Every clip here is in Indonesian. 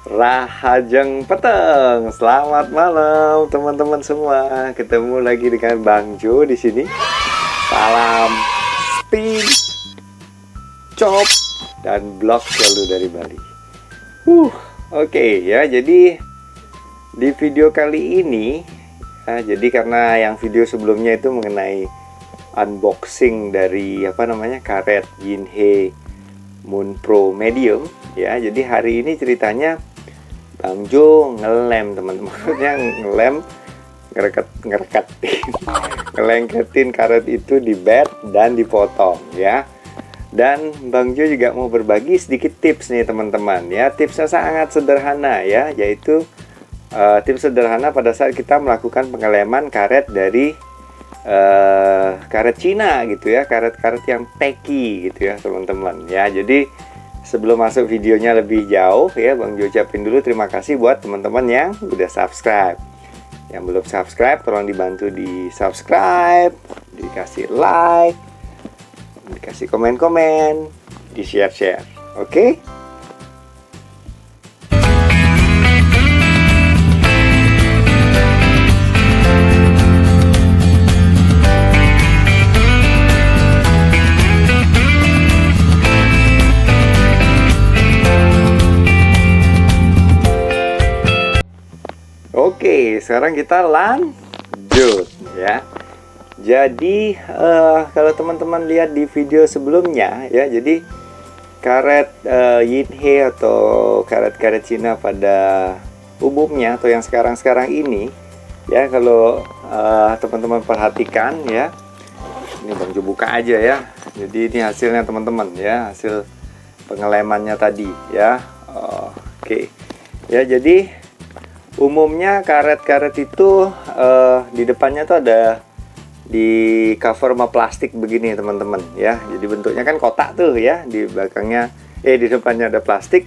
Rahajeng Peteng. Selamat malam teman-teman semua. Ketemu lagi dengan Bang Jo di sini. Salam spin, chop, dan blog selalu dari Bali. Oke ya. Jadi di video kali ini, jadi karena yang video sebelumnya itu mengenai unboxing dari karet Yinhe Moon Pro Medium ya. Jadi hari ini ceritanya Bang Jo ngelem teman-teman, ngelem ngelengketin karet itu di bed dan dipotong ya. Dan Bang Jo juga mau berbagi sedikit tips nih teman-teman ya. Tipsnya sangat sederhana ya, yaitu tips sederhana pada saat kita melakukan pengeleman karet dari karet Cina gitu ya, karet-karet yang tacky gitu ya teman-teman ya. Jadi sebelum masuk videonya lebih jauh ya, Bang Jo ucapin dulu terima kasih buat teman-teman yang udah subscribe. Yang belum subscribe tolong dibantu di subscribe, dikasih like, dikasih komen-komen, di share-share. Oke? Oke, sekarang kita lanjut ya. Jadi kalau teman-teman lihat di video sebelumnya ya, jadi karet Yinhe atau karet-karet Cina pada umumnya atau yang sekarang-sekarang ini ya, kalau teman-teman perhatikan ya, ini Bang Jo buka aja ya. Jadi ini hasilnya teman-teman ya, hasil pengelemannya tadi ya. Oke ya, jadi umumnya karet-karet itu di depannya tuh ada di cover sama plastik begini teman-teman ya. Jadi bentuknya kan kotak tuh ya, di belakangnya di depannya ada plastik,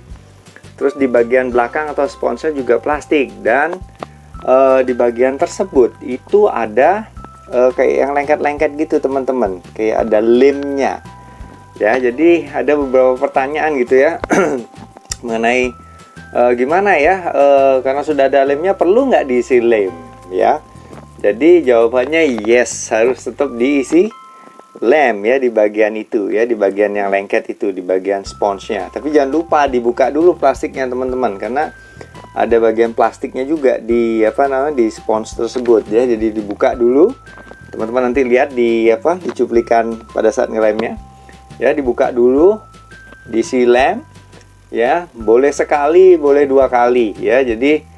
terus di bagian belakang atau sponsor juga plastik, dan di bagian tersebut itu ada kayak yang lengket-lengket gitu teman-teman, kayak ada lemnya ya. Jadi ada beberapa pertanyaan gitu ya mengenai gimana ya, karena sudah ada lemnya perlu nggak diisi lem ya. Jadi jawabannya yes, harus tetap diisi lem ya di bagian itu ya, di bagian yang lengket itu, di bagian sponsnya. Tapi jangan lupa dibuka dulu plastiknya teman-teman, karena ada bagian plastiknya juga di di spons tersebut ya. Jadi dibuka dulu teman-teman, nanti lihat di di cuplikan pada saat ngelemnya ya. Dibuka dulu, diisi lem ya, boleh sekali, boleh dua kali ya. Jadi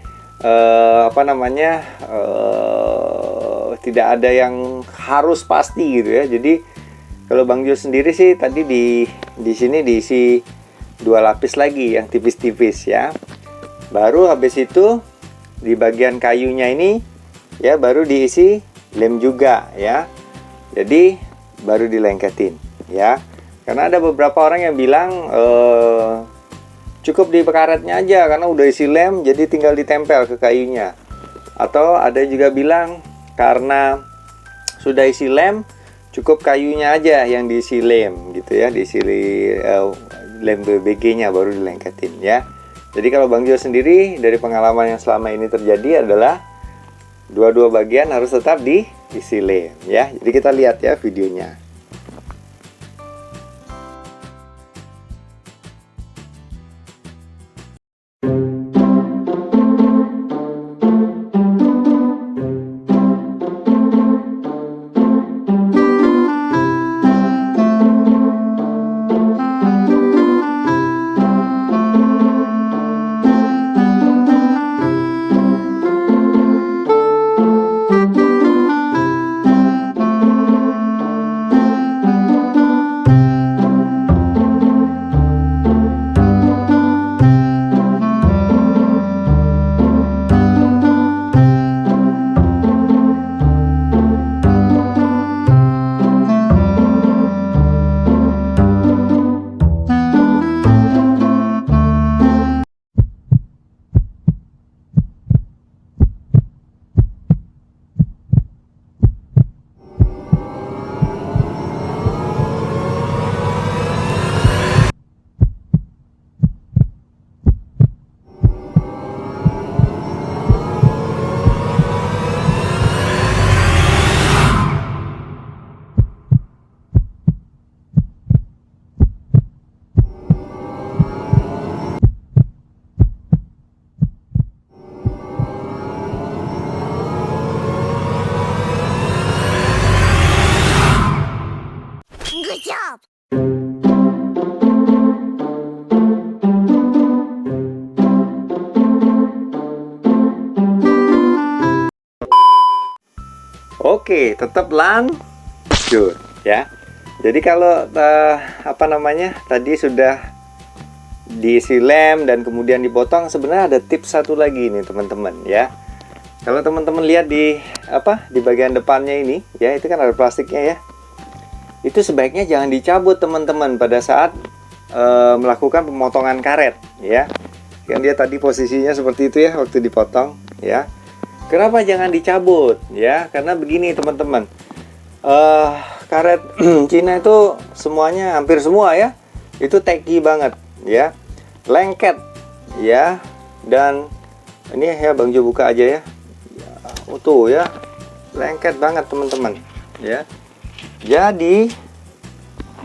tidak ada yang harus pasti gitu ya. Jadi kalau Bang Jo sendiri sih tadi di sini diisi 2 lapis lagi yang tipis-tipis ya. Baru habis itu di bagian kayunya ini ya baru diisi lem juga ya. Jadi baru dilengketin ya. Karena ada beberapa orang yang bilang cukup di karetnya aja karena udah isi lem, jadi tinggal ditempel ke kayunya. Atau ada juga bilang karena sudah isi lem, cukup kayunya aja yang diisi lem gitu ya, diisi lem BBG-nya baru dilengketin ya. Jadi kalau Bang Jo sendiri dari pengalaman yang selama ini terjadi adalah dua-dua bagian harus tetap diisi lem ya. Jadi kita lihat ya videonya. Oke, tetap lanjut ya. Jadi kalau apa namanya tadi sudah diisi lem dan kemudian dipotong, sebenarnya ada tips satu lagi nih teman-teman ya. Kalau teman-teman lihat di di bagian depannya ini ya, itu kan ada plastiknya ya. Itu sebaiknya jangan dicabut teman-teman pada saat melakukan pemotongan karet ya. Kan dia tadi posisinya seperti itu ya waktu dipotong ya. Kenapa jangan dicabut ya? Karena begini teman-teman. Karet Cina itu semuanya, hampir semua ya, itu tacky banget ya, lengket ya. Dan ini ya Bang Jo buka aja ya, tuh ya, lengket banget teman-teman ya. Jadi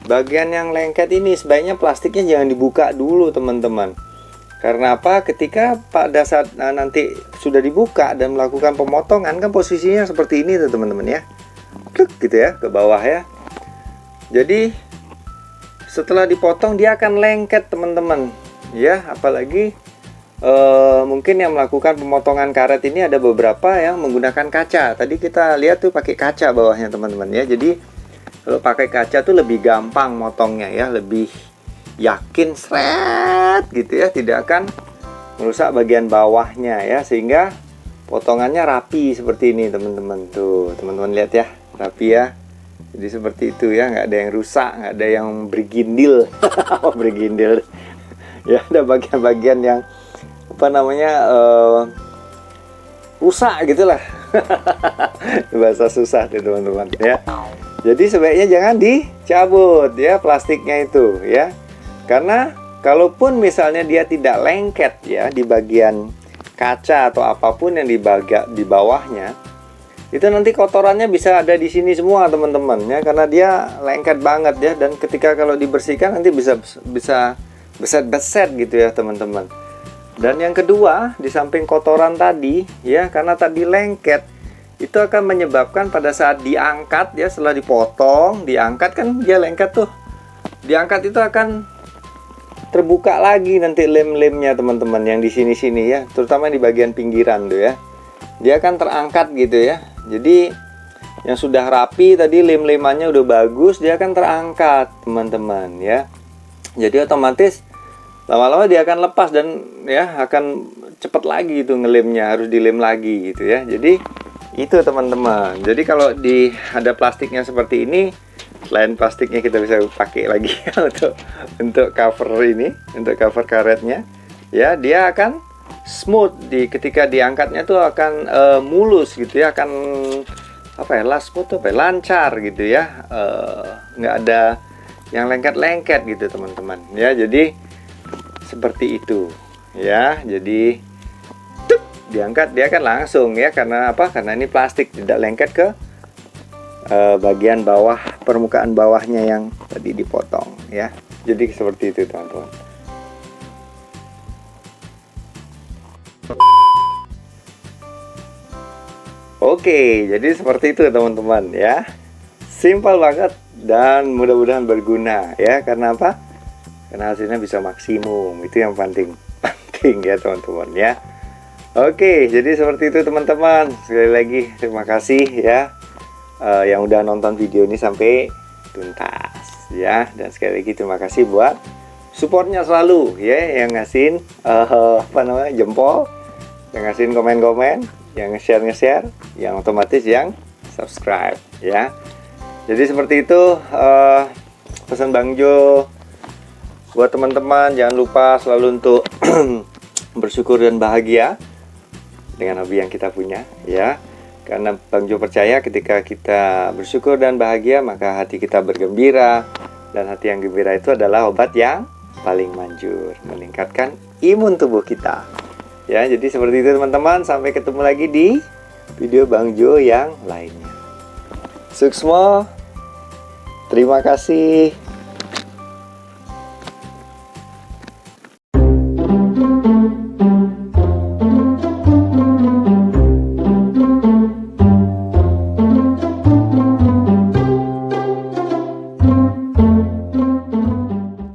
bagian yang lengket ini sebaiknya plastiknya jangan dibuka dulu teman-teman. Karena apa? Ketika pada saat nanti sudah dibuka dan melakukan pemotongan, kan posisinya seperti ini tuh teman-teman ya, klik gitu ya ke bawah ya. Jadi setelah dipotong dia akan lengket teman-teman ya. Apalagi mungkin yang melakukan pemotongan karet ini ada beberapa yang menggunakan kaca. Tadi kita lihat tuh pakai kaca bawahnya teman-teman ya. Jadi kalau pakai kaca tuh lebih gampang motongnya ya, lebih yakin seret gitu ya, tidak akan merusak bagian bawahnya ya, sehingga potongannya rapi seperti ini teman-teman. Tuh teman-teman lihat ya, rapi ya. Jadi seperti itu ya, nggak ada yang rusak, nggak ada yang bergindil. Bergindil ya, ada bagian-bagian yang apa namanya rusak gitulah. Bahasa susah tuh teman-teman ya. Jadi sebaiknya jangan dicabut ya plastiknya itu ya. Karena kalaupun misalnya dia tidak lengket ya di bagian kaca atau apapun yang di bawahnya, itu nanti kotorannya bisa ada di sini semua teman-teman ya, karena dia lengket banget ya. Dan ketika kalau dibersihkan nanti bisa beset-beset gitu ya teman-teman. Dan yang kedua, di samping kotoran tadi ya, karena tadi lengket, itu akan menyebabkan pada saat diangkat ya, setelah dipotong diangkat kan dia lengket tuh, diangkat itu akan terbuka lagi nanti lem-lemnya teman-teman yang di sini-sini ya, terutama di bagian pinggiran tuh ya, dia akan terangkat gitu ya. Jadi yang sudah rapi tadi, lem-lemannya udah bagus, dia akan terangkat teman-teman ya. Jadi otomatis lama-lama dia akan lepas dan ya akan cepat lagi itu ngelemnya, harus dilem lagi gitu ya. Jadi itu teman-teman. Jadi kalau ada plastiknya seperti ini, selain plastiknya kita bisa pakai lagi untuk cover ini, untuk cover karetnya ya, dia akan smooth ketika diangkatnya tuh akan mulus gitu ya, akan smooth lancar gitu ya, nggak ada yang lengket-lengket gitu teman-teman ya. Jadi seperti itu ya. Jadi diangkat dia akan langsung ya, karena apa? Karena ini plastik, tidak lengket ke bagian bawah, permukaan bawahnya yang tadi dipotong ya. Jadi seperti itu teman-teman. Oke, jadi seperti itu teman-teman ya. Simpel banget dan mudah-mudahan berguna ya. Karena apa? Karena hasilnya bisa maksimum. Itu yang penting ya teman-teman ya. Oke, jadi seperti itu teman-teman. Sekali lagi terima kasih ya yang udah nonton video ini sampai tuntas ya. Dan sekali lagi terima kasih buat supportnya selalu ya, yang ngasihin jempol, yang ngasihin komen-komen, yang nge-share, yang otomatis yang subscribe ya. Jadi seperti itu pesan Bang Jo buat teman-teman. Jangan lupa selalu untuk bersyukur dan bahagia dengan hobi yang kita punya ya. Karena Bang Jo percaya ketika kita bersyukur dan bahagia, maka hati kita bergembira, dan hati yang gembira itu adalah obat yang paling manjur, meningkatkan imun tubuh kita ya. Jadi seperti itu teman-teman. Sampai ketemu lagi di video Bang Jo yang lainnya. Suksmo, terima kasih.